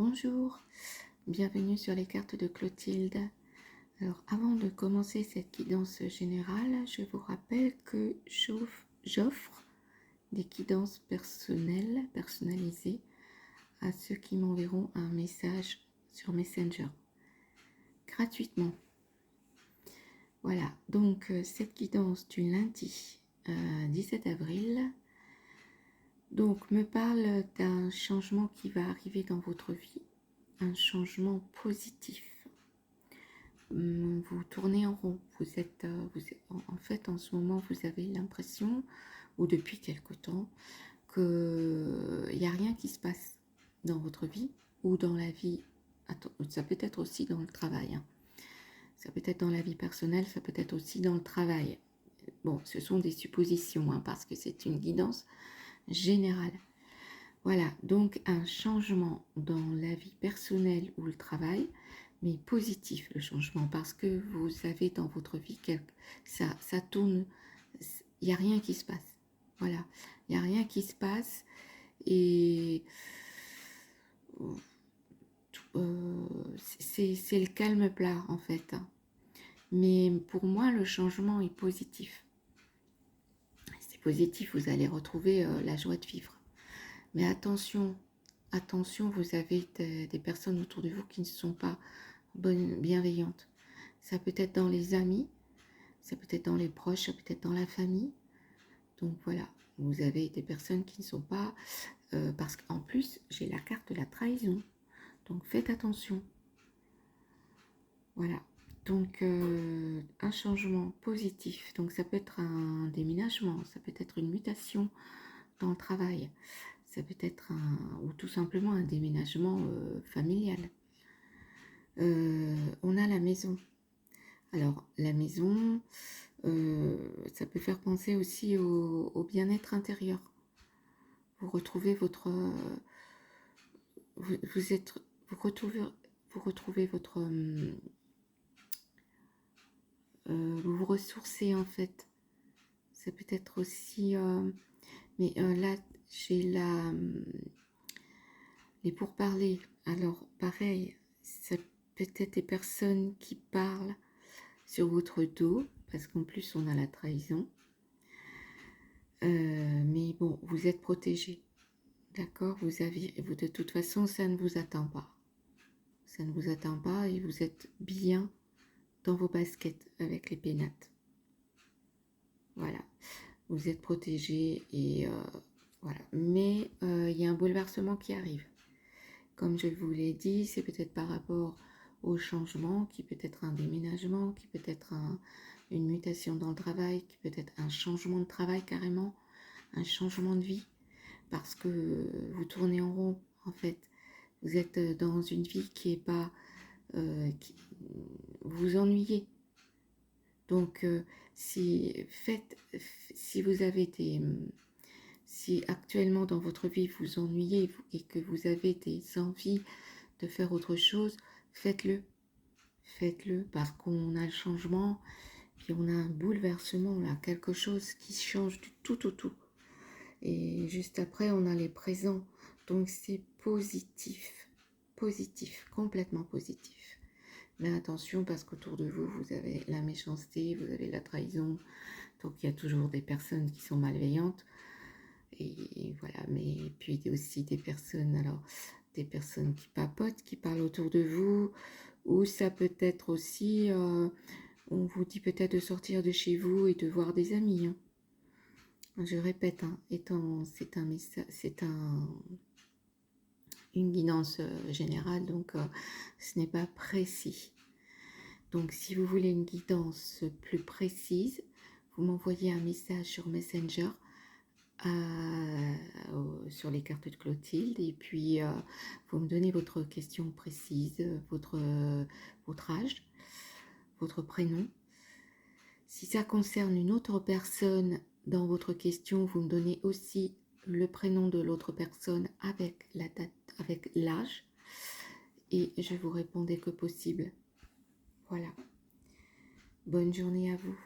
Bonjour, bienvenue sur les cartes de Clotilde. Alors avant de commencer cette guidance générale, je vous rappelle que j'offre des guidances personnalisées à ceux qui m'enverront un message sur Messenger, gratuitement. Voilà, donc cette guidance du lundi 17 avril donc me parle d'un changement qui va arriver dans votre vie, un changement positif. Vous tournez en rond, en fait en ce moment vous avez l'impression, ou depuis quelque temps, qu'il n'y a rien qui se passe dans votre vie ou dans la vie, ça peut être aussi dans le travail, hein. Ça peut être dans la vie personnelle, ça peut être aussi dans le travail. Bon, ce sont des suppositions, hein, parce que c'est une guidance générale. Voilà, donc un changement dans la vie personnelle ou le travail, mais positif le changement, parce que vous avez dans votre vie, ça tourne, il n'y a rien qui se passe. Voilà, il n'y a rien qui se passe et c'est le calme plat en fait. Mais pour moi, le changement est positif. C'est positif, vous allez retrouver la joie de vivre. Mais attention, vous avez des personnes autour de vous qui ne sont pas bienveillantes. Ça peut être dans les amis, ça peut être dans les proches, ça peut être dans la famille. Donc voilà, vous avez des personnes qui ne sont pas... parce qu'en plus, j'ai la carte de la trahison. Donc faites attention. Voilà. Donc un changement positif. Donc ça peut être un déménagement, ça peut être une mutation dans le travail. Ça peut être ou tout simplement un déménagement familial. On a la maison. Alors, la maison, ça peut faire penser aussi au bien-être intérieur. Vous retrouvez votre... vous retrouvez votre... vous vous ressourcez en fait. Ça peut être aussi... mais là, j'ai les pourparlers. Alors, pareil, ça peut être des personnes qui parlent sur votre dos, parce qu'en plus, on a la trahison. Mais bon, vous êtes protégé. D'accord, de toute façon, ça ne vous atteint pas. Ça ne vous atteint pas et vous êtes bien dans vos baskets avec les pénates. Voilà, vous êtes protégé et voilà. Mais il y a un bouleversement qui arrive. Comme je vous l'ai dit, c'est peut-être par rapport au changement, qui peut être un déménagement, qui peut être une mutation dans le travail, qui peut être un changement de travail carrément, un changement de vie, parce que vous tournez en rond en fait. Vous êtes dans une vie qui est pas... vous vous ennuyez. Donc si vous avez des... Si actuellement dans votre vie vous ennuyez et que vous avez des envies de faire autre chose, faites-le. Faites-le parce qu'on a le changement, puis on a un bouleversement là, quelque chose qui change du tout au tout. Et juste après, on a les présents. Donc c'est positif, positif, complètement positif. Mais attention parce qu'autour de vous, vous avez la méchanceté, vous avez la trahison. Donc il y a toujours des personnes qui sont malveillantes. Et voilà, mais puis aussi des personnes, alors des personnes qui papotent, qui parlent autour de vous, ou ça peut être aussi, on vous dit peut-être de sortir de chez vous et de voir des amis. Hein. Je répète, hein, c'est une guidance générale, donc ce n'est pas précis. Donc si vous voulez une guidance plus précise, vous m'envoyez un message sur Messenger, sur les cartes de Clotilde, et puis vous me donnez votre question précise, votre âge, votre prénom. Si ça concerne une autre personne dans votre question, vous me donnez aussi le prénom de l'autre personne avec la date, avec l'âge, et je vous réponds dès que possible. Voilà. Bonne journée à vous.